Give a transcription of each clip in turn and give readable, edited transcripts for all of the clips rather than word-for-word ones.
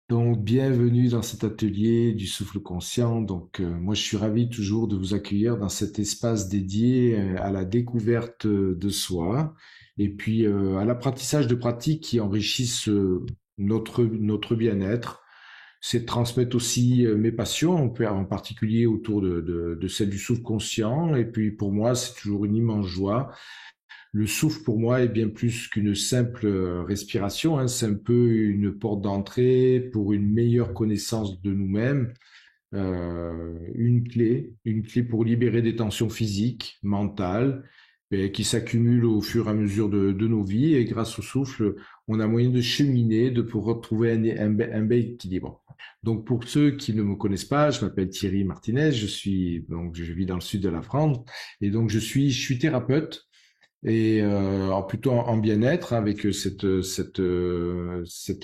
Donc, bienvenue dans cet atelier du souffle conscient. Donc, moi, je suis ravi toujours de vous accueillir dans cet espace dédié à la découverte de soi et puis à l'apprentissage de pratiques qui enrichissent notre bien-être. C'est de transmettre aussi mes passions, en particulier autour de celle du souffle conscient. Et puis, pour moi, c'est toujours une immense joie. Le souffle, pour moi, est bien plus qu'une simple respiration, hein. C'est un peu une porte d'entrée pour une meilleure connaissance de nous-mêmes, une clé pour libérer des tensions physiques, mentales, et qui s'accumulent au fur et à mesure de nos vies. Et grâce au souffle, on a moyen de cheminer, de pouvoir retrouver un bel équilibre. Donc, pour ceux qui ne me connaissent pas, je m'appelle Thierry Martinez, je vis dans le sud de la France, et donc je suis thérapeute et plutôt en bien-être avec cette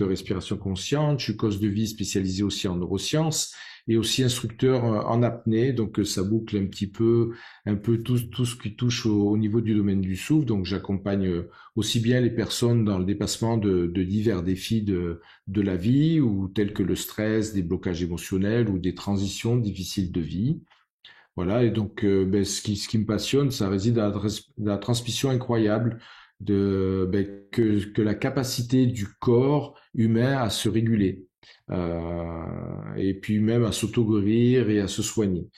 respiration consciente. Je suis coach de vie spécialisé aussi en neurosciences et aussi instructeur en apnée. Donc ça boucle un peu tout ce qui touche au niveau du domaine du souffle. Donc j'accompagne aussi bien les personnes dans le dépassement de divers défis de la vie, ou tels que le stress, des blocages émotionnels ou des transitions difficiles de vie. Voilà, et donc ce qui me passionne, ça réside dans la transmission incroyable que la capacité du corps humain à se réguler, et puis même à s'auto-guérir et à se soigner.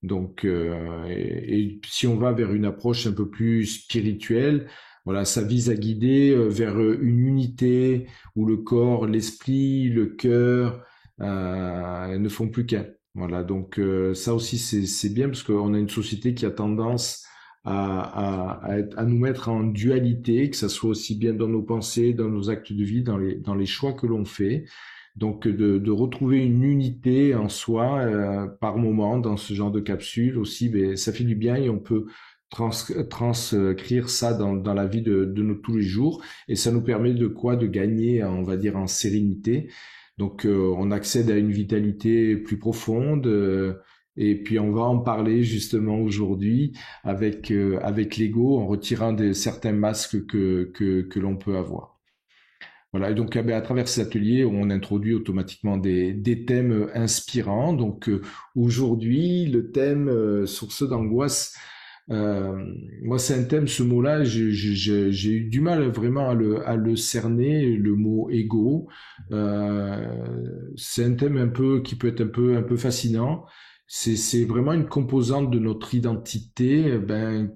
Donc, et si on va vers une approche un peu plus spirituelle, voilà, ça vise à guider vers une unité où le corps, l'esprit, le cœur ne font plus qu'un. Voilà, donc ça aussi c'est bien parce qu'on a une société qui a tendance à nous mettre en dualité, que ça soit aussi bien dans nos pensées, dans nos actes de vie, dans les choix que l'on fait. Donc de retrouver une unité en soi par moment dans ce genre de capsule aussi, ben, ça fait du bien et on peut transcrire ça dans la vie de nos tous les jours, et ça nous permet de quoi? De gagner, on va dire, en sérénité. Donc on accède à une vitalité plus profonde, et puis on va en parler justement aujourd'hui avec l'ego, en retirant certains masques que l'on peut avoir. Voilà, et donc à travers ces ateliers, on introduit automatiquement des thèmes inspirants. Donc aujourd'hui, le thème source d'angoisse, moi c'est un thème, ce mot-là, j'ai eu du mal vraiment à le cerner, le mot ego. C'est un thème un peu qui peut être un peu fascinant. C'est vraiment une composante de notre identité,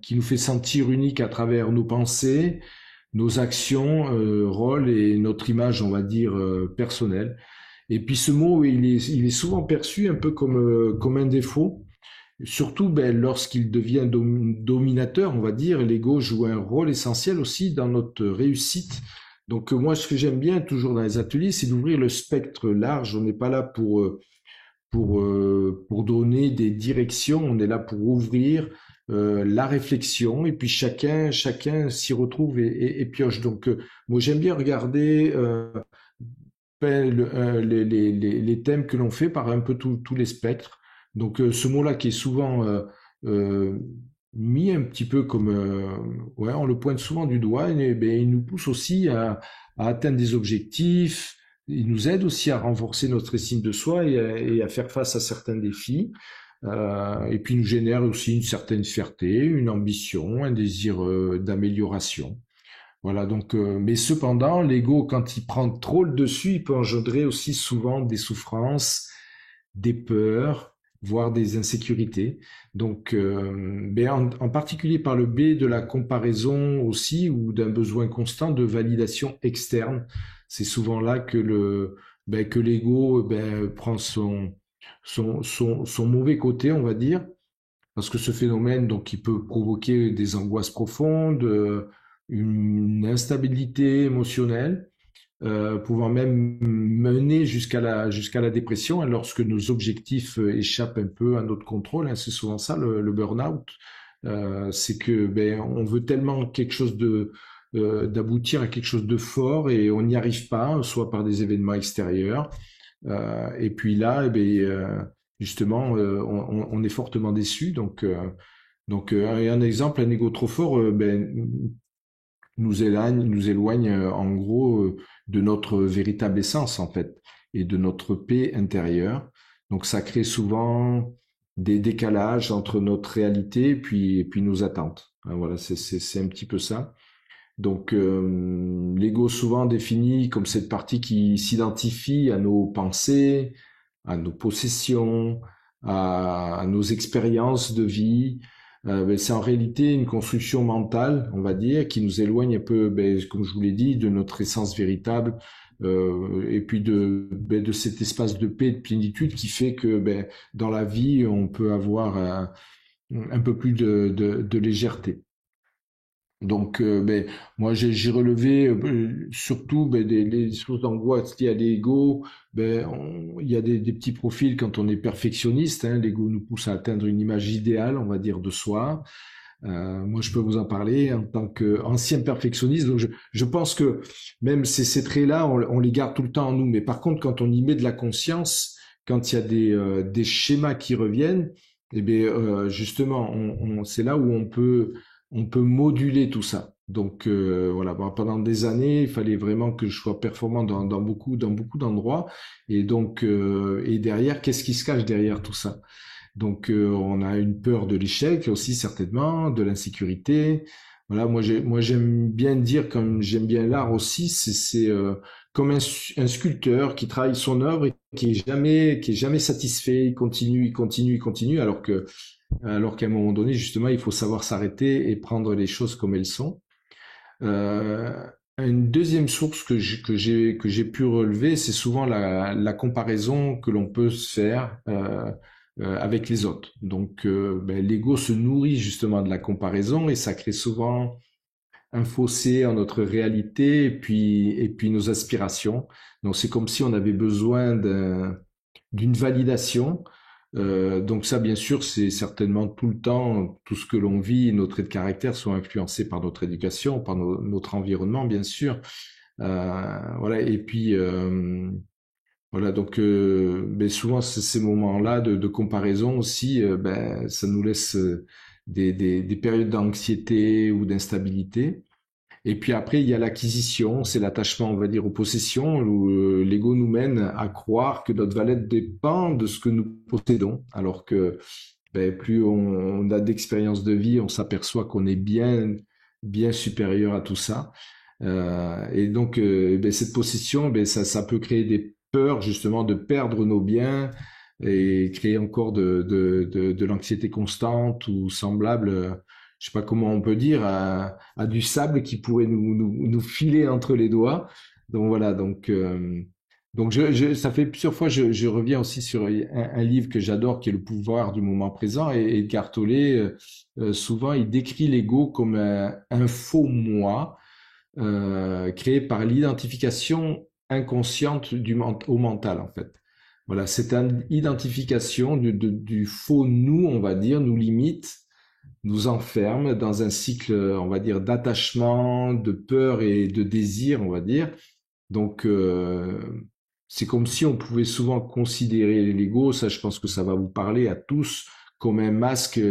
qui nous fait sentir unique à travers nos pensées, nos actions, rôles et notre image, on va dire, personnelle. Et puis ce mot, il est souvent perçu un peu comme un défaut, surtout lorsqu'il devient dominateur, on va dire. L'ego joue un rôle essentiel aussi dans notre réussite. Donc moi, ce que j'aime bien toujours dans les ateliers, c'est d'ouvrir le spectre large. On n'est pas là pour donner des directions, on est là pour ouvrir la réflexion, et puis chacun s'y retrouve et pioche. Donc, moi, j'aime bien regarder les thèmes que l'on fait par un peu tous les spectres. Donc, ce mot-là qui est souvent euh, mis un petit peu comme, ouais, on le pointe souvent du doigt, et, ben, il nous pousse aussi à atteindre des objectifs. Il nous aide aussi à renforcer notre estime de soi et à faire face à certains défis. Et puis il nous génère aussi une certaine fierté, une ambition, un désir d'amélioration. Voilà, donc, mais cependant, l'ego, quand il prend trop le dessus, il peut engendrer aussi souvent des souffrances, des peurs, voire des insécurités. Donc, en particulier par le biais de la comparaison aussi, ou d'un besoin constant de validation externe. C'est souvent là que que l'ego prend son mauvais côté, on va dire, parce que ce phénomène, donc, il peut provoquer des angoisses profondes, une instabilité émotionnelle, pouvant même mener jusqu'à la dépression, hein, lorsque nos objectifs échappent un peu à notre contrôle, hein. C'est souvent ça le burn-out. C'est que on veut tellement quelque chose d'aboutir à quelque chose de fort, et on n'y arrive pas, soit par des événements extérieurs. Et puis là, justement, on est fortement déçu. Donc un exemple, un ego trop fort, nous éloigne en gros de notre véritable essence en fait. et de notre paix intérieure. Donc ça crée souvent des décalages entre notre réalité et puis nos attentes. Hein, voilà, c'est un petit peu ça. Donc l'ego souvent défini comme cette partie qui s'identifie à nos pensées, à nos possessions, à nos expériences de vie. Ben, c'est en réalité une construction mentale, on va dire, qui nous éloigne un peu, ben, comme je vous l'ai dit, de notre essence véritable, et puis de cet espace de paix et de plénitude qui fait que ben, dans la vie, on peut avoir un peu plus de légèreté. Donc, ben, moi, j'ai relevé surtout ben, les sources d'angoisse liées à l'ego. Ben, il y a des petits profils quand on est perfectionniste. Hein, l'ego nous pousse à atteindre une image idéale, on va dire, de soi. Moi, je peux vous en parler en tant qu'ancien perfectionniste. Donc, je pense que même ces traits-là, on les garde tout le temps en nous. Mais par contre, quand on y met de la conscience, quand il y a des schémas qui reviennent, eh bien, justement, c'est là où on peut moduler tout ça. Donc voilà, bon, pendant des années, il fallait vraiment que je sois performant dans beaucoup d'endroits. Et donc, et derrière, qu'est-ce qui se cache derrière tout ça? Donc, on a une peur de l'échec aussi certainement, de l'insécurité. Voilà, moi j'aime bien dire, comme j'aime bien l'art aussi, c'est comme un sculpteur qui travaille son œuvre et qui est jamais satisfait. Il continue, alors qu'à un moment donné, justement, il faut savoir s'arrêter et prendre les choses comme elles sont. Euh, une deuxième source que j'ai pu relever, c'est souvent la comparaison que l'on peut se faire avec les autres. Donc, ben, l'ego se nourrit justement de la comparaison et ça crée souvent un fossé en notre réalité et puis nos aspirations. Donc, c'est comme si on avait besoin d'une validation. Donc ça, bien sûr, c'est certainement tout le temps, tout ce que l'on vit, nos traits de caractère sont influencés par notre éducation, par notre environnement, bien sûr. Voilà. Et puis voilà. Donc, mais souvent ces moments-là de comparaison aussi, ben ça nous laisse des périodes d'anxiété ou d'instabilité. Et puis après, il y a l'acquisition, c'est l'attachement, on va dire, aux possessions, où l'ego nous mène à croire que notre valeur dépend de ce que nous possédons, alors que ben, plus on a d'expérience de vie, on s'aperçoit qu'on est bien supérieur à tout ça. Et donc, ben, cette possession, ben, ça peut créer des peurs justement de perdre nos biens et créer encore de l'anxiété constante ou semblable. Je sais pas comment on peut dire, à du sable qui pourrait nous filer entre les doigts. Donc voilà, donc ça fait plusieurs fois, je reviens aussi sur un livre que j'adore, qui est Le pouvoir du moment présent, et Edgar Tolle, souvent, il décrit l'ego comme un faux moi, créé par l'identification inconsciente au mental, en fait. Voilà, cette identification du faux nous, on va dire, nous limite, nous enferme dans un cycle, on va dire, d'attachement, de peur et de désir, on va dire. Donc, c'est comme si on pouvait souvent considérer l'ego, ça je pense que ça va vous parler à tous, comme un masque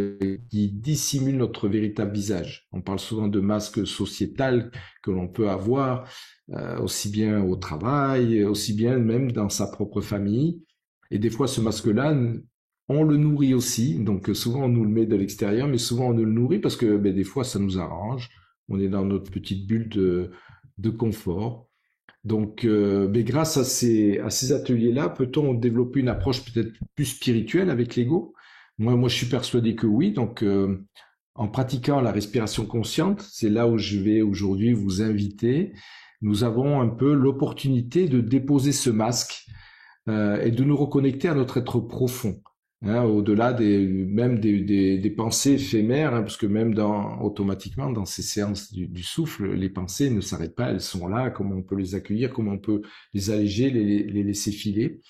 qui dissimule notre véritable visage. On parle souvent de masque sociétal que l'on peut avoir, aussi bien au travail, aussi bien même dans sa propre famille. Et des fois, ce masque-là, on le nourrit aussi. Donc souvent, on nous le met de l'extérieur, mais souvent, on nous le nourrit parce que ben, des fois, ça nous arrange. On est dans notre petite bulle de confort. Donc, mais grâce à ces ateliers-là, peut-on développer une approche peut-être plus spirituelle avec l'ego? Moi, je suis persuadé que oui. Donc, en pratiquant la respiration consciente, c'est là où je vais aujourd'hui vous inviter. Nous avons un peu l'opportunité de déposer ce masque et de nous reconnecter à notre être profond. Hein, au-delà des pensées éphémères, hein, parce que même automatiquement dans ces séances du souffle, les pensées ne s'arrêtent pas, elles sont là, comment on peut les accueillir, comment on peut les alléger, les laisser filer.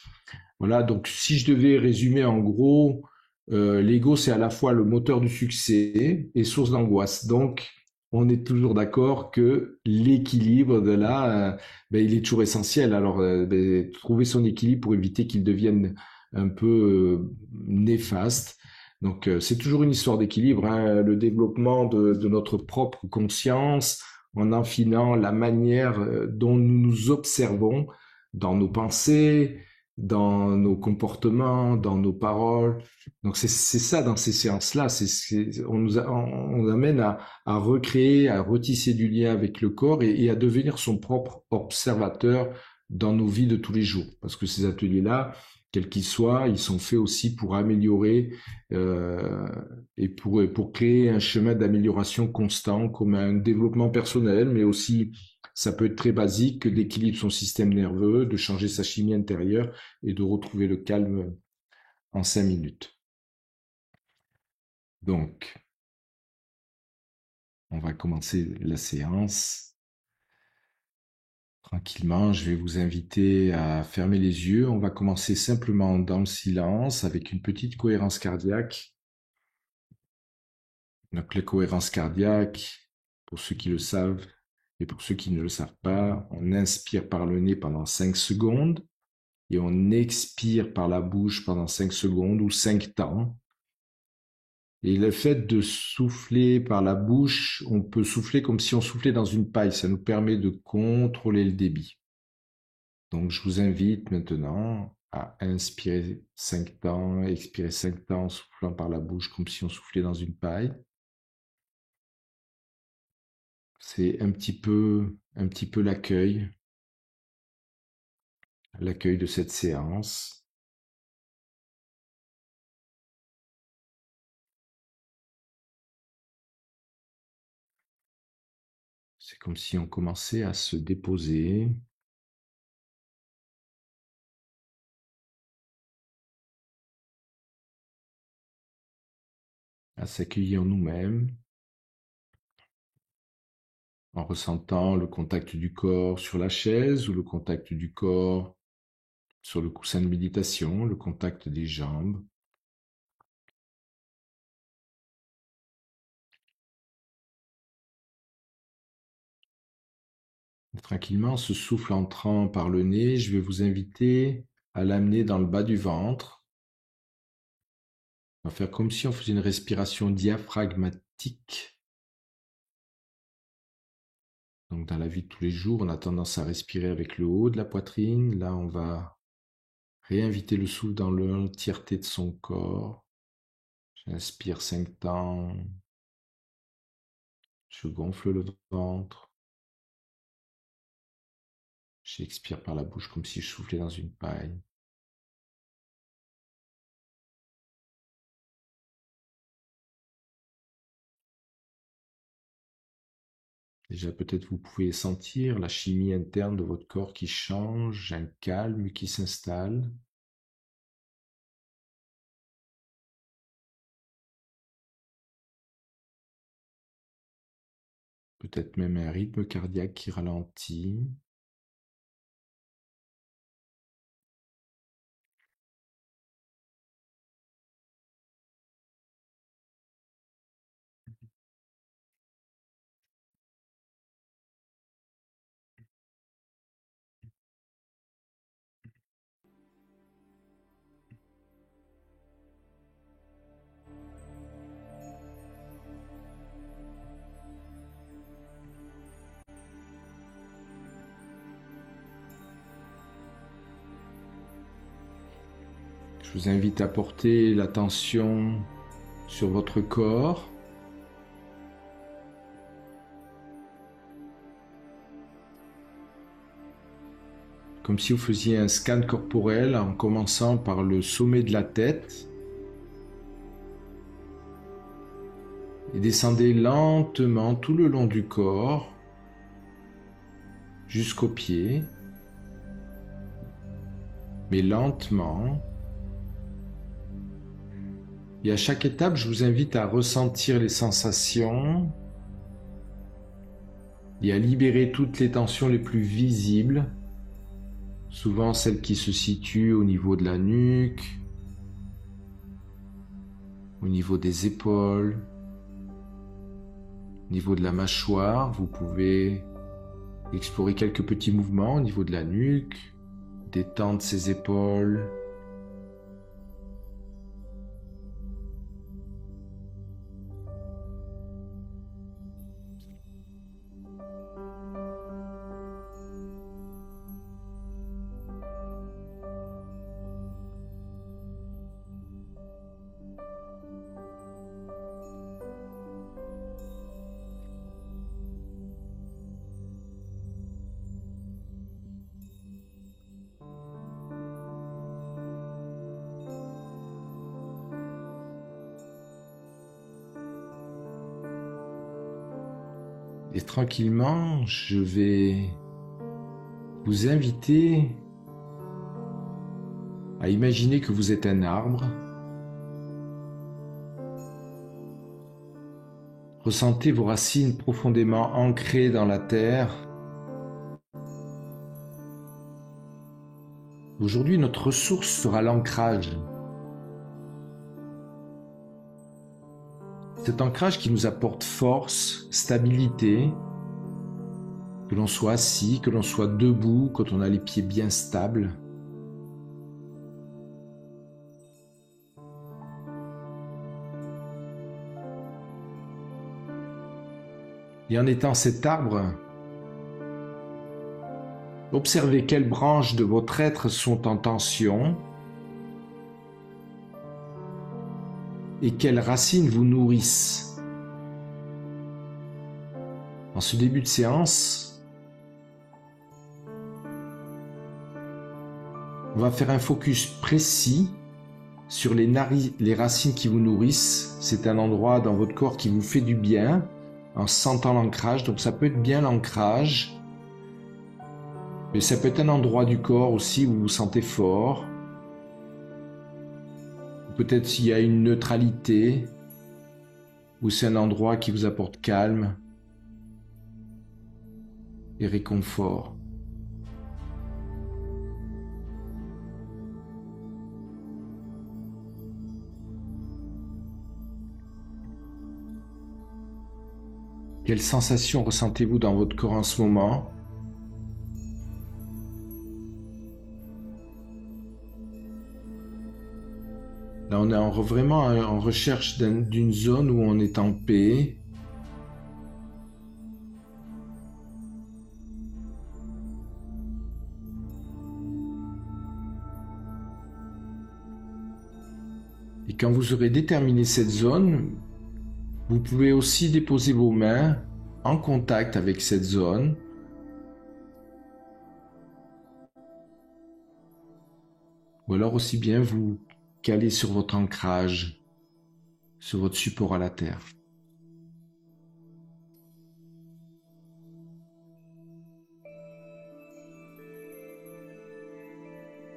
Voilà, donc si je devais résumer en gros, l'ego c'est à la fois le moteur du succès et source d'angoisse. Donc on est toujours d'accord que l'équilibre de là, ben, il est toujours essentiel. Alors ben, trouver son équilibre pour éviter qu'il devienne un peu néfaste. Donc c'est toujours une histoire d'équilibre, hein, le développement de notre propre conscience en affinant la manière dont nous nous observons dans nos pensées, dans nos comportements, dans nos paroles. Donc c'est ça dans ces séances-là, on nous amène à recréer, à retisser du lien avec le corps et à devenir son propre observateur dans nos vies de tous les jours. Parce que ces ateliers-là, quels qu'ils soient, ils sont faits aussi pour améliorer euh, et pour créer un chemin d'amélioration constant, comme un développement personnel, mais aussi ça peut être très basique d'équilibrer son système nerveux, de changer sa chimie intérieure et de retrouver le calme en 5 minutes. Donc, on va commencer la séance. Tranquillement, je vais vous inviter à fermer les yeux. On va commencer simplement dans le silence avec une petite cohérence cardiaque. Donc, la cohérence cardiaque, pour ceux qui le savent et pour ceux qui ne le savent pas, on inspire par le nez pendant 5 secondes et on expire par la bouche pendant 5 secondes ou 5 temps. Et le fait de souffler par la bouche, on peut souffler comme si on soufflait dans une paille. Ça nous permet de contrôler le débit. Donc, je vous invite maintenant à inspirer 5 temps, expirer 5 temps en soufflant par la bouche comme si on soufflait dans une paille. C'est un petit peu l'accueil de cette séance. C'est comme si on commençait à se déposer, à s'accueillir nous-mêmes, en ressentant le contact du corps sur la chaise ou le contact du corps sur le coussin de méditation, le contact des jambes. Et tranquillement, ce souffle entrant par le nez, je vais vous inviter à l'amener dans le bas du ventre. On va faire comme si on faisait une respiration diaphragmatique. Donc dans la vie de tous les jours, on a tendance à respirer avec le haut de la poitrine. Là, on va réinviter le souffle dans l'entièreté de son corps. J'inspire 5 temps. Je gonfle le ventre. J'expire par la bouche comme si je soufflais dans une paille. Déjà, peut-être vous pouvez sentir la chimie interne de votre corps qui change, un calme qui s'installe. Peut-être même un rythme cardiaque qui ralentit. Je vous invite à porter l'attention sur votre corps. Comme si vous faisiez un scan corporel en commençant par le sommet de la tête. Et descendez lentement tout le long du corps jusqu'aux pieds. Mais lentement. Et à chaque étape, je vous invite à ressentir les sensations et à libérer toutes les tensions les plus visibles, souvent celles qui se situent au niveau de la nuque, au niveau des épaules, au niveau de la mâchoire. Vous pouvez explorer quelques petits mouvements au niveau de la nuque, détendre ses épaules. Et tranquillement, je vais vous inviter à imaginer que vous êtes un arbre. Ressentez vos racines profondément ancrées dans la terre. Aujourd'hui, notre ressource sera l'ancrage. Cet ancrage qui nous apporte force, stabilité, que l'on soit assis, que l'on soit debout, quand on a les pieds bien stables. Et en étant cet arbre, observez quelles branches de votre être sont en tension et quelles racines vous nourrissent. En ce début de séance, on va faire un focus précis sur les racines qui vous nourrissent. C'est un endroit dans votre corps qui vous fait du bien en sentant l'ancrage. Donc ça peut être bien l'ancrage, mais ça peut être un endroit du corps aussi où vous vous sentez fort. Peut-être s'il y a une neutralité, ou c'est un endroit qui vous apporte calme et réconfort. Quelles sensations ressentez-vous dans votre corps en ce moment ? Là, on est vraiment en recherche d'une zone où on est en paix. Et quand vous aurez déterminé cette zone, vous pouvez aussi déposer vos mains en contact avec cette zone. Ou alors aussi bien vous caler sur votre ancrage, sur votre support à la terre.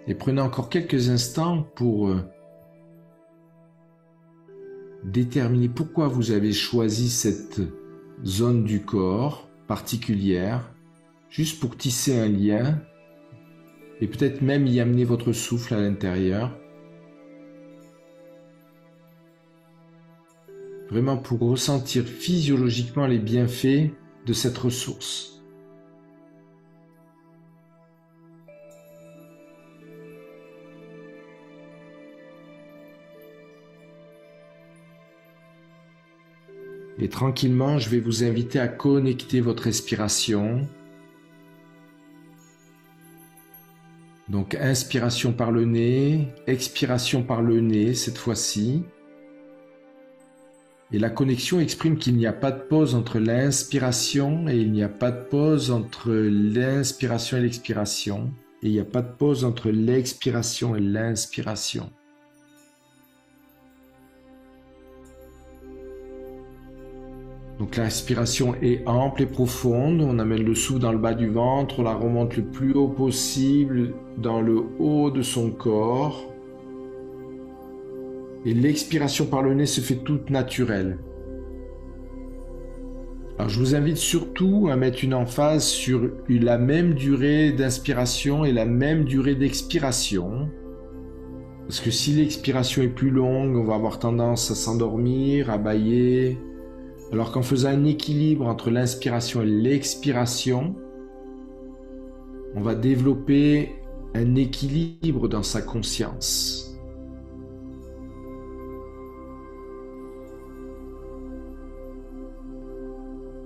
Et prenez encore quelques instants pour déterminer pourquoi vous avez choisi cette zone du corps particulière, juste pour tisser un lien et peut-être même y amener votre souffle à l'intérieur. Vraiment pour ressentir physiologiquement les bienfaits de cette ressource. Et tranquillement, je vais vous inviter à connecter votre respiration. Donc inspiration par le nez, expiration par le nez cette fois-ci. Et la connexion exprime qu'il n'y a pas de pause entre l'inspiration et il n'y a pas de pause entre l'inspiration et l'expiration. Et il n'y a pas de pause entre l'expiration et l'inspiration. Donc l'inspiration est ample et profonde, on amène le souffle dans le bas du ventre, on la remonte le plus haut possible dans le haut de son corps. Et l'expiration par le nez se fait toute naturelle. Alors je vous invite surtout à mettre une emphase sur la même durée d'inspiration et la même durée d'expiration. Parce que si l'expiration est plus longue, on va avoir tendance à s'endormir, à bâiller. Alors qu'en faisant un équilibre entre l'inspiration et l'expiration, on va développer un équilibre dans sa conscience.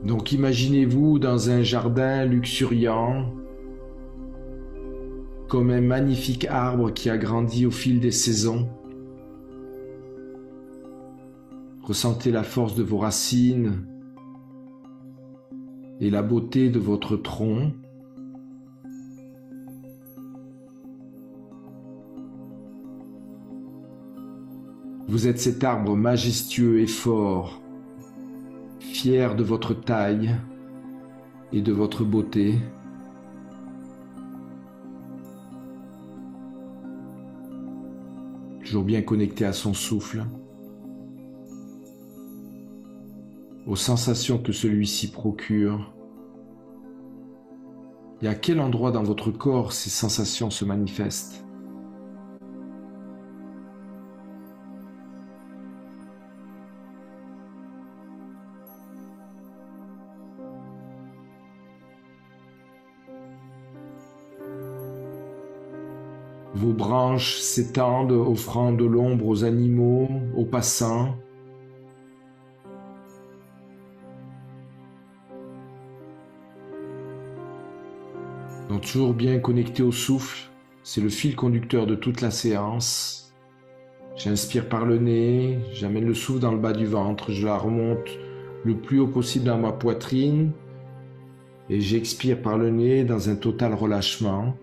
Donc imaginez-vous dans un jardin luxuriant, comme un magnifique arbre qui a grandi au fil des saisons. Ressentez la force de vos racines et la beauté de votre tronc. Vous êtes cet arbre majestueux et fort, fier de votre taille, et de votre beauté. Toujours bien connecté à son souffle, aux sensations que celui-ci procure. Et à quel endroit dans votre corps ces sensations se manifestent? Vos branches s'étendent, offrant de l'ombre aux animaux, aux passants. Donc toujours bien connecté au souffle, c'est le fil conducteur de toute la séance. J'inspire par le nez, j'amène le souffle dans le bas du ventre, je la remonte le plus haut possible dans ma poitrine et j'expire par le nez dans un total relâchement.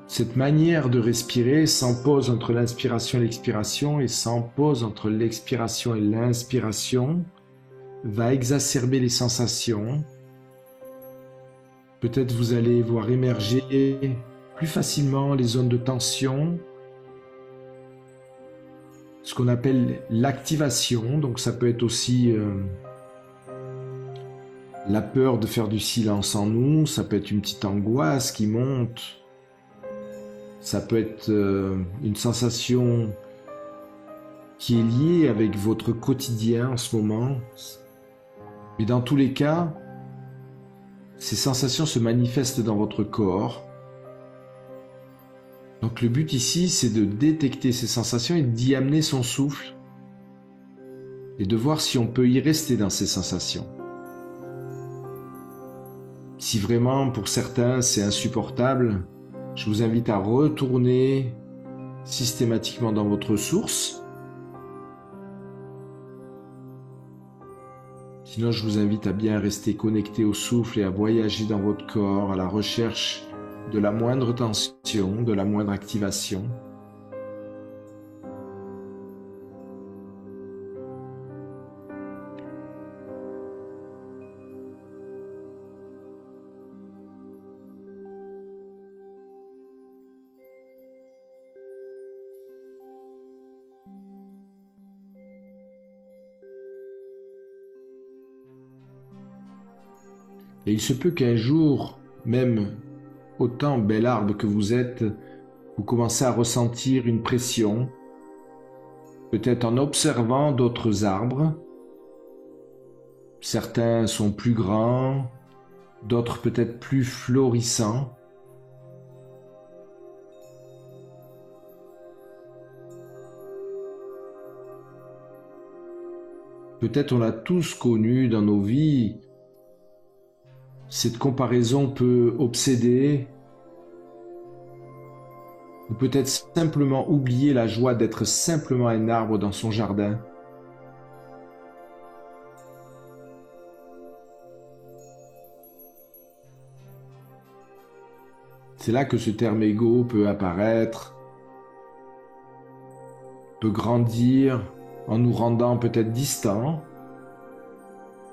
Cette manière de respirer sans pause entre l'inspiration et l'expiration et sans pause entre l'expiration et l'inspiration va exacerber les sensations. Peut-être vous allez voir émerger plus facilement les zones de tension, ce qu'on appelle l'activation. Donc ça peut être aussi la peur de faire du silence en nous, ça peut être une petite angoisse qui monte, ça peut être une sensation qui est liée avec votre quotidien en ce moment. Mais dans tous les cas, ces sensations se manifestent dans votre corps. Donc le but ici, c'est de détecter ces sensations et d'y amener son souffle et de voir si on peut y rester dans ces sensations. Si vraiment, pour certains, c'est insupportable, je vous invite à retourner systématiquement dans votre source. Sinon, je vous invite à bien rester connecté au souffle et à voyager dans votre corps à la recherche de la moindre tension, de la moindre activation. Et il se peut qu'un jour, même autant bel arbre que vous êtes, vous commencez à ressentir une pression, peut-être en observant d'autres arbres. Certains sont plus grands, d'autres peut-être plus florissants. Peut-être on l'a tous connu dans nos vies. Cette comparaison peut obséder, ou peut-être simplement oublier la joie d'être simplement un arbre dans son jardin. C'est là que ce terme égo peut apparaître, peut grandir en nous rendant peut-être distants,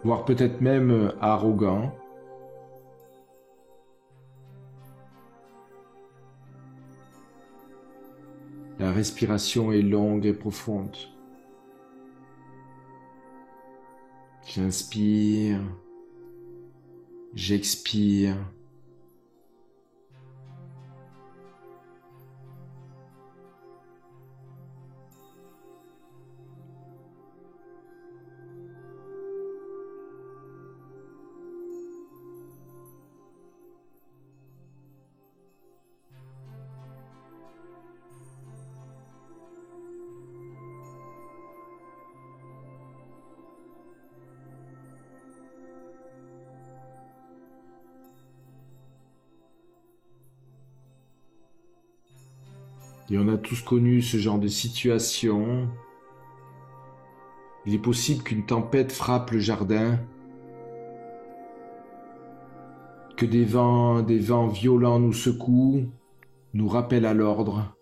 voire peut-être même arrogants. La respiration est longue et profonde. J'inspire, j'expire. Et on a tous connu ce genre de situation. Il est possible qu'une tempête frappe le jardin, que des vents violents nous secouent, nous rappellent à l'ordre.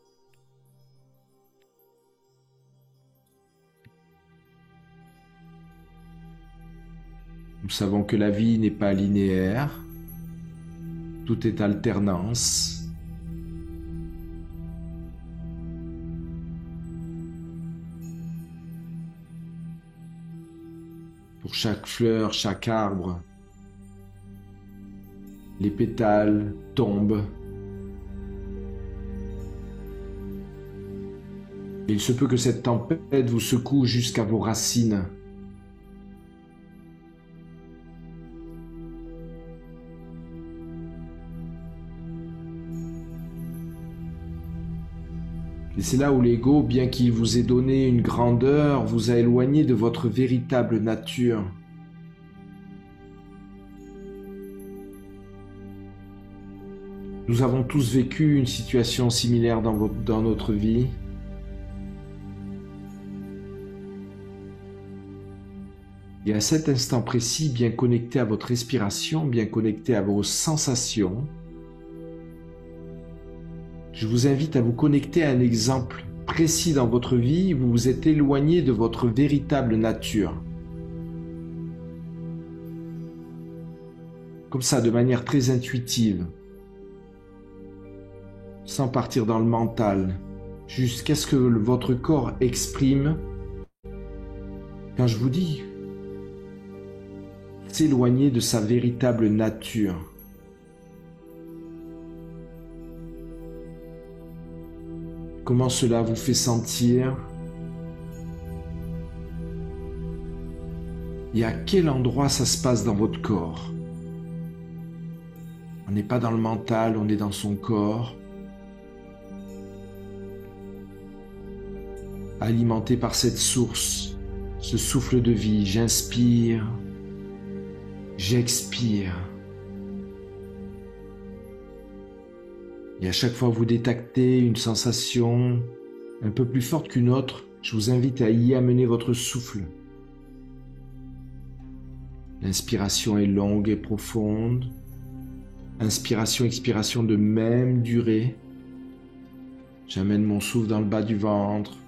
Nous savons que la vie n'est pas linéaire, tout est alternance. Pour chaque fleur, chaque arbre, les pétales tombent. Et il se peut que cette tempête vous secoue jusqu'à vos racines. Et c'est là où l'ego, bien qu'il vous ait donné une grandeur, vous a éloigné de votre véritable nature. Nous avons tous vécu une situation similaire dans notre vie. Et à cet instant précis, bien connecté à votre respiration, bien connecté à vos sensations, je vous invite à vous connecter à un exemple précis dans votre vie où vous vous êtes éloigné de votre véritable nature. Comme ça, de manière très intuitive, sans partir dans le mental, jusqu'à ce que votre corps exprime. Quand je vous dis s'éloigner de sa véritable nature. Comment cela vous fait sentir? Et à quel endroit ça se passe dans votre corps? On n'est pas dans le mental, on est dans son corps. Alimenté par cette source, ce souffle de vie, j'inspire, j'expire. Et à chaque fois que vous détectez une sensation un peu plus forte qu'une autre, je vous invite à y amener votre souffle. L'inspiration est longue et profonde. Inspiration, expiration de même durée. J'amène mon souffle dans le bas du ventre.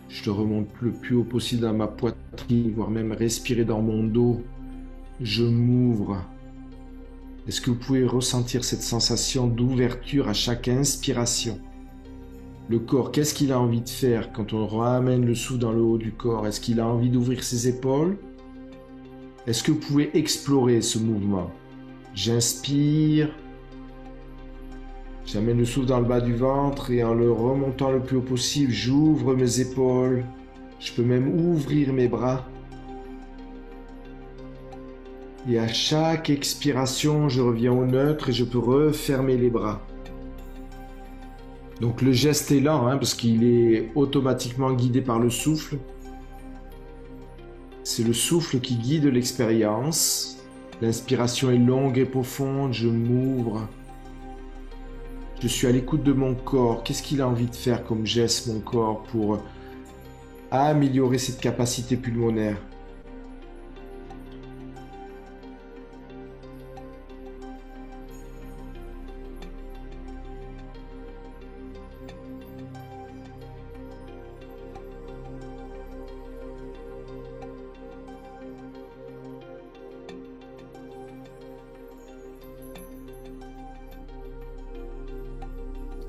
Je le remonte le plus haut possible dans ma poitrine, voire même respirer dans mon dos. Je m'ouvre. Est-ce que vous pouvez ressentir cette sensation d'ouverture à chaque inspiration? Le corps, qu'est-ce qu'il a envie de faire quand on ramène le souffle dans le haut du corps? Est-ce qu'il a envie d'ouvrir ses épaules? Est-ce que vous pouvez explorer ce mouvement? J'inspire. J'amène le souffle dans le bas du ventre et en le remontant le plus haut possible, j'ouvre mes épaules. Je peux même ouvrir mes bras. Et à chaque expiration, je reviens au neutre et je peux refermer les bras. Donc le geste est lent, parce qu'il est automatiquement guidé par le souffle. C'est le souffle qui guide l'expérience. L'inspiration est longue et profonde, je m'ouvre. Je suis à l'écoute de mon corps. Qu'est-ce qu'il a envie de faire comme geste, mon corps, pour améliorer cette capacité pulmonaire?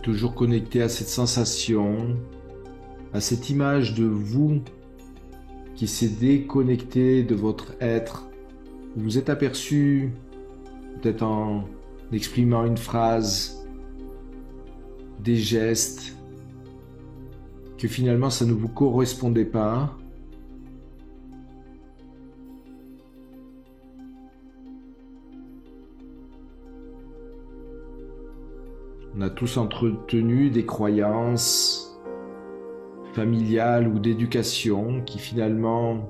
Toujours connecté à cette sensation, à cette image de vous qui s'est déconnecté de votre être. Vous vous êtes aperçu, peut-être en exprimant une phrase, des gestes, que finalement ça ne vous correspondait pas. On a tous entretenu des croyances familiales ou d'éducation qui finalement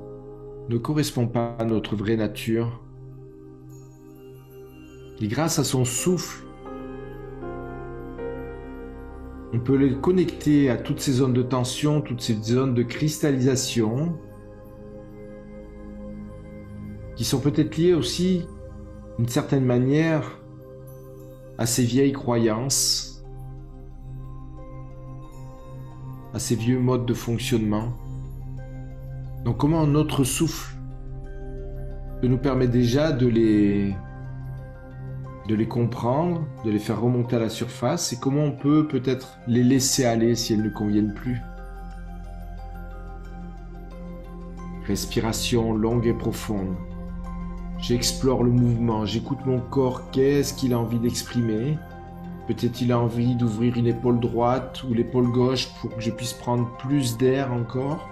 ne correspondent pas à notre vraie nature. Et grâce à son souffle, on peut les connecter à toutes ces zones de tension, toutes ces zones de cristallisation, qui sont peut-être liées aussi, d'une certaine manière, à ces vieilles croyances, à ces vieux modes de fonctionnement. Donc comment notre souffle nous permet déjà de les comprendre, de les faire remonter à la surface, et comment on peut peut-être les laisser aller si elles ne conviennent plus. Respiration longue et profonde. J'explore le mouvement, j'écoute mon corps, qu'est-ce qu'il a envie d'exprimer. Peut-être il a envie d'ouvrir une épaule droite ou l'épaule gauche pour que je puisse prendre plus d'air encore.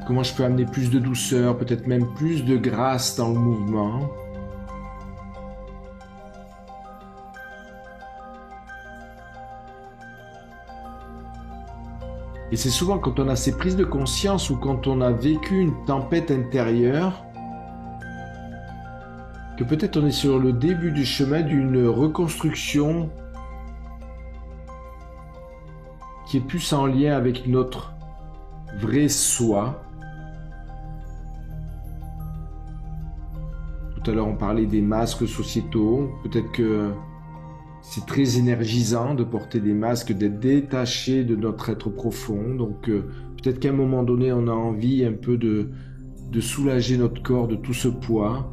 Comment je peux amener plus de douceur, peut-être même plus de grâce dans le mouvement. Et c'est souvent quand on a ces prises de conscience ou quand on a vécu une tempête intérieure que peut-être on est sur le début du chemin d'une reconstruction qui est plus en lien avec notre vrai soi. Tout à l'heure on parlait des masques sociétaux, peut-être que c'est très énergisant de porter des masques, d'être détaché de notre être profond. Donc peut-être qu'à un moment donné, on a envie un peu de soulager notre corps de tout ce poids.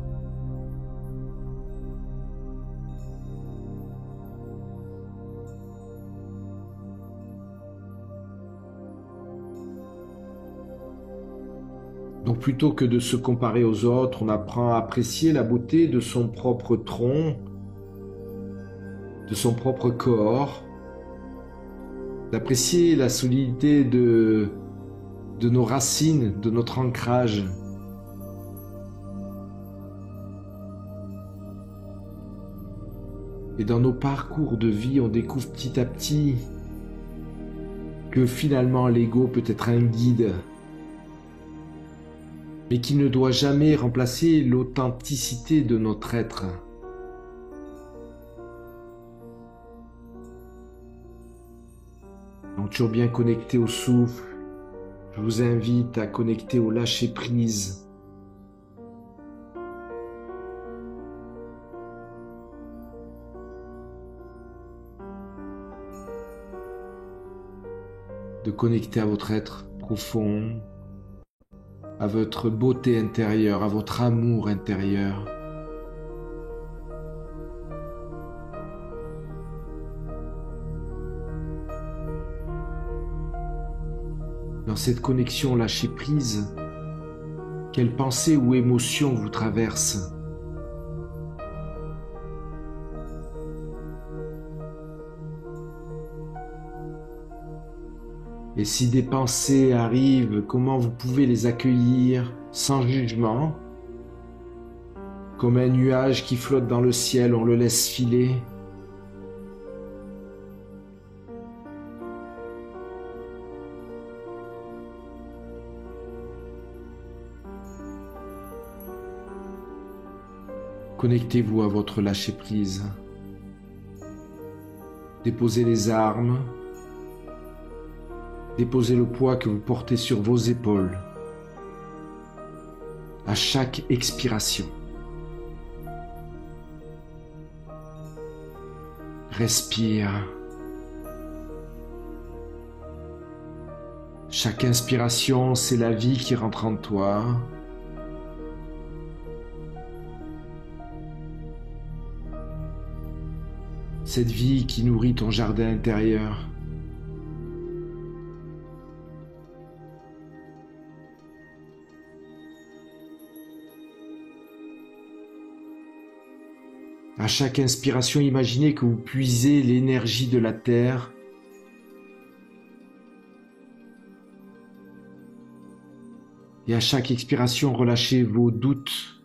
Donc plutôt que de se comparer aux autres, on apprend à apprécier la beauté de son propre tronc, de son propre corps, d'apprécier la solidité de nos racines, de notre ancrage. Et dans nos parcours de vie, on découvre petit à petit que finalement l'ego peut être un guide, mais qui ne doit jamais remplacer l'authenticité de notre être. Donc toujours bien connecté au souffle, je vous invite à connecter au lâcher-prise. De connecter à votre être profond, à votre beauté intérieure, à votre amour intérieur. Dans cette connexion lâcher prise, quelle pensée ou émotion vous traverse ? Et si des pensées arrivent, comment vous pouvez les accueillir sans jugement? Comme un nuage qui flotte dans le ciel, on le laisse filer. Connectez-vous à votre lâcher-prise. Déposez les armes. Déposez le poids que vous portez sur vos épaules. À chaque expiration. Respire. Chaque inspiration, c'est la vie qui rentre en toi. Cette vie qui nourrit ton jardin intérieur. À chaque inspiration, imaginez que vous puisez l'énergie de la terre et à chaque expiration, relâchez vos doutes.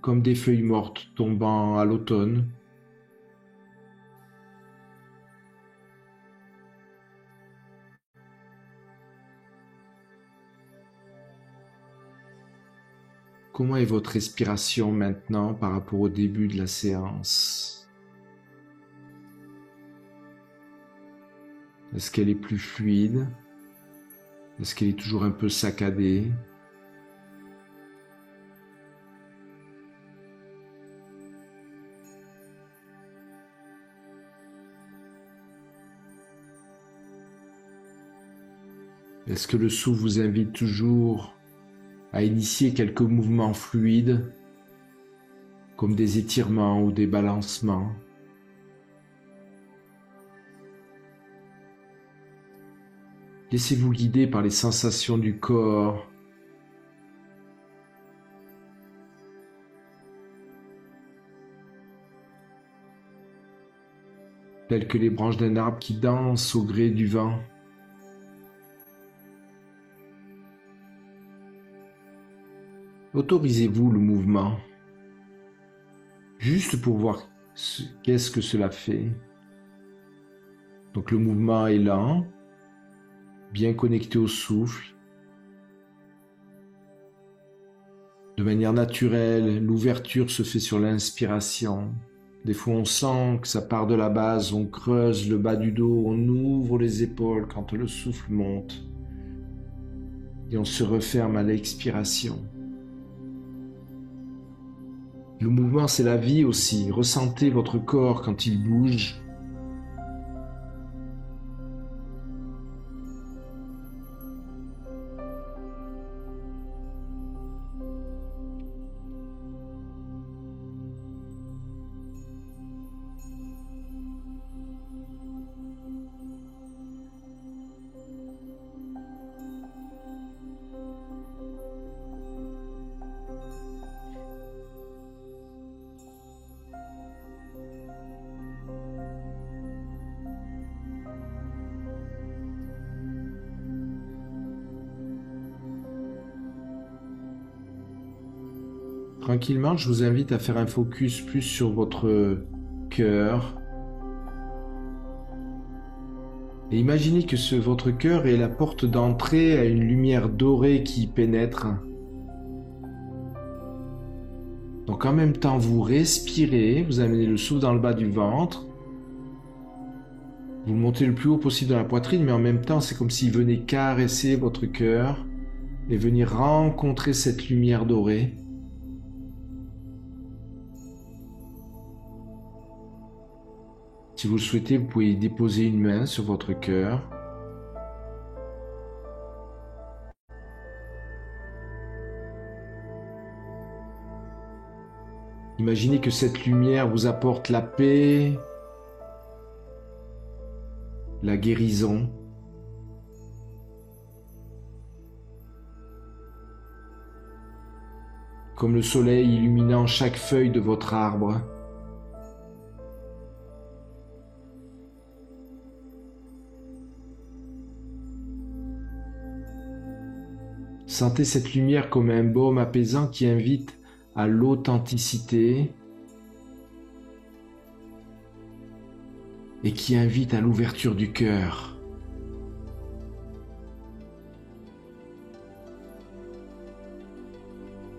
Comme des feuilles mortes tombant à l'automne. Comment est votre respiration maintenant par rapport au début de la séance? Est-ce qu'elle est plus fluide? Est-ce qu'elle est toujours un peu saccadée? Est-ce que le souffle vous invite toujours à initier quelques mouvements fluides, comme des étirements ou des balancements? Laissez-vous guider par les sensations du corps. Telles que les branches d'un arbre qui dansent au gré du vent. Autorisez-vous le mouvement, juste pour voir qu'est-ce que cela fait. Donc le mouvement est lent, bien connecté au souffle. De manière naturelle, l'ouverture se fait sur l'inspiration. Des fois on sent que ça part de la base, on creuse le bas du dos, on ouvre les épaules quand le souffle monte. Et on se referme à l'expiration. Le mouvement, c'est la vie aussi. Ressentez votre corps quand il bouge. Tranquillement, je vous invite à faire un focus plus sur votre cœur. Et imaginez que votre cœur est la porte d'entrée à une lumière dorée qui y pénètre. Donc en même temps, vous respirez, vous amenez le souffle dans le bas du ventre. Vous le montez le plus haut possible dans la poitrine, mais en même temps, c'est comme s'il venait caresser votre cœur et venir rencontrer cette lumière dorée. Si vous le souhaitez, vous pouvez déposer une main sur votre cœur. Imaginez que cette lumière vous apporte la paix, la guérison. Comme le soleil illuminant chaque feuille de votre arbre. Sentez cette lumière comme un baume apaisant qui invite à l'authenticité et qui invite à l'ouverture du cœur.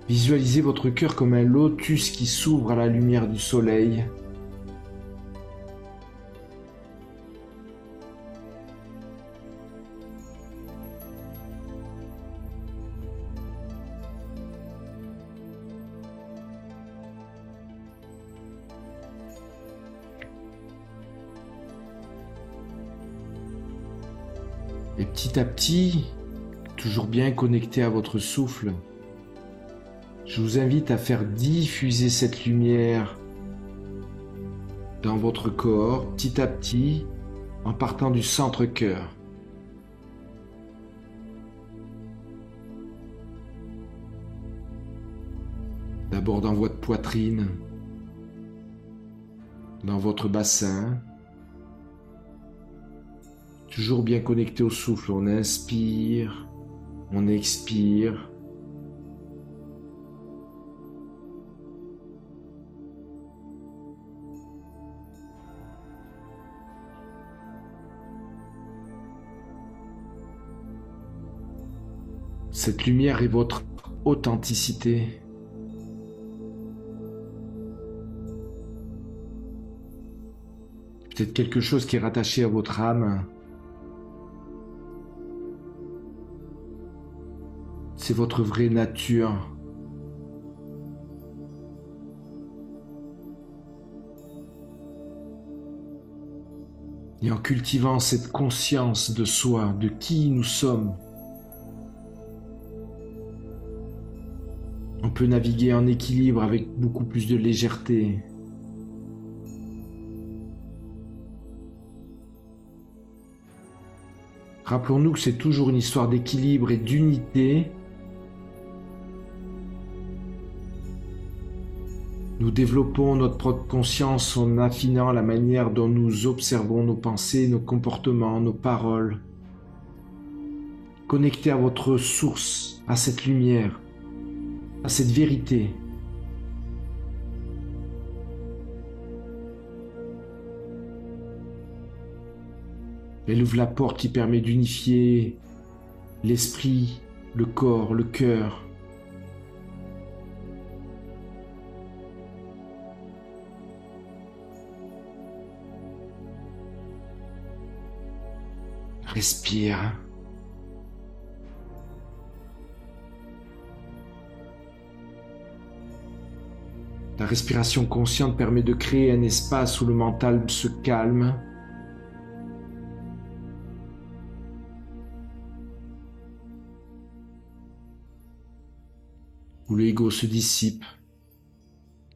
Visualisez votre cœur comme un lotus qui s'ouvre à la lumière du soleil. Et petit à petit, toujours bien connecté à votre souffle, je vous invite à faire diffuser cette lumière dans votre corps, petit à petit, en partant du centre-cœur. D'abord dans votre poitrine, dans votre bassin, toujours bien connecté au souffle. On inspire, on expire. Cette lumière est votre authenticité. Peut-être quelque chose qui est rattaché à votre âme. C'est votre vraie nature. Et en cultivant cette conscience de soi, de qui nous sommes, peut naviguer en équilibre avec beaucoup plus de légèreté. Rappelons-nous que c'est toujours une histoire d'équilibre et d'unité. Nous développons notre propre conscience en affinant la manière dont nous observons nos pensées, nos comportements, nos paroles. Connectez à votre source, à cette lumière, à cette vérité. Elle ouvre la porte qui permet d'unifier l'esprit, le corps, le cœur. Respire. La respiration consciente permet de créer un espace où le mental se calme. Où l'ego se dissipe,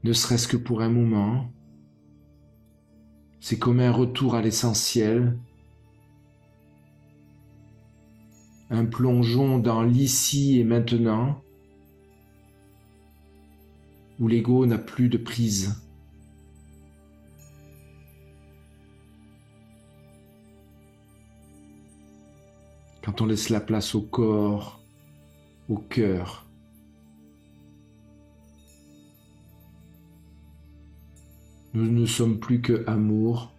ne serait-ce que pour un moment. C'est comme un retour à l'essentiel, un plongeon dans l'ici et maintenant, où l'ego n'a plus de prise. Quand on laisse la place au corps, au cœur, nous ne sommes plus que amour.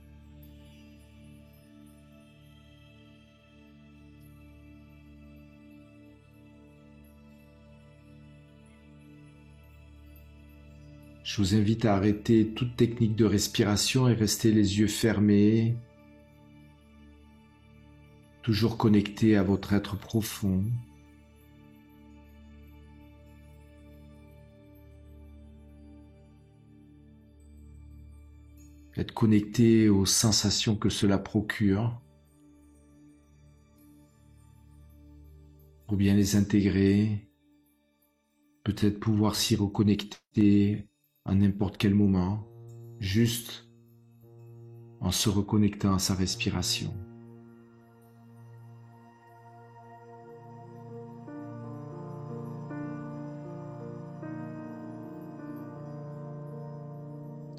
Je vous invite à arrêter toute technique de respiration et rester les yeux fermés, toujours connecté à votre être profond. Être connecté aux sensations que cela procure pour bien les intégrer, peut-être pouvoir s'y reconnecter à n'importe quel moment, juste en se reconnectant à sa respiration.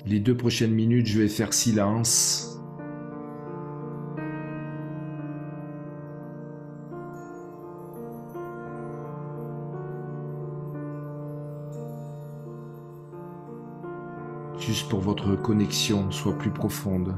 Les 2 prochaines minutes, je vais faire silence. Juste pour votre connexion soit plus profonde.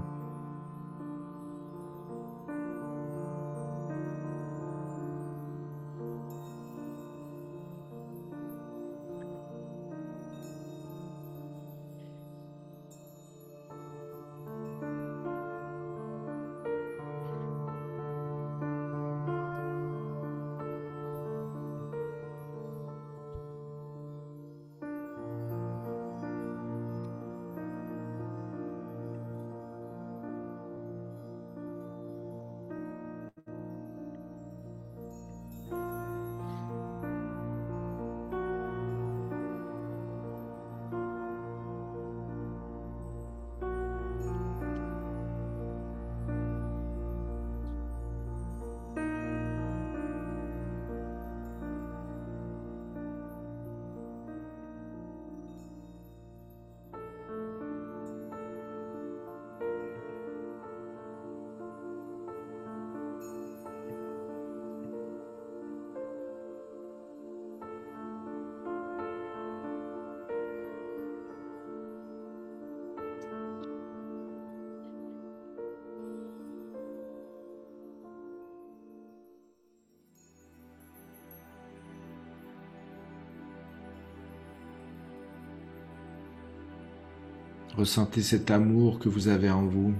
Ressentez cet amour que vous avez en vous.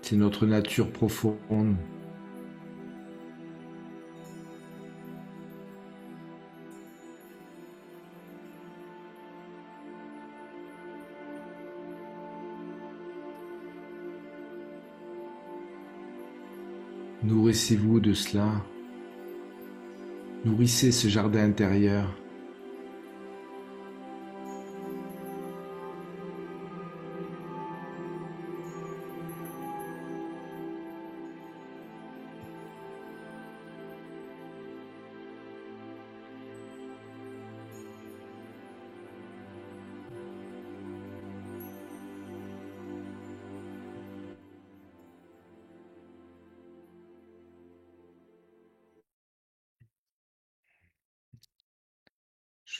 C'est notre nature profonde. Nourrissez-vous de cela. Nourrissez ce jardin intérieur.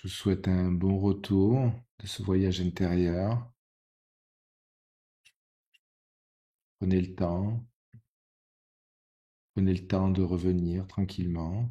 Je vous souhaite un bon retour de ce voyage intérieur. Prenez le temps. Prenez le temps de revenir tranquillement.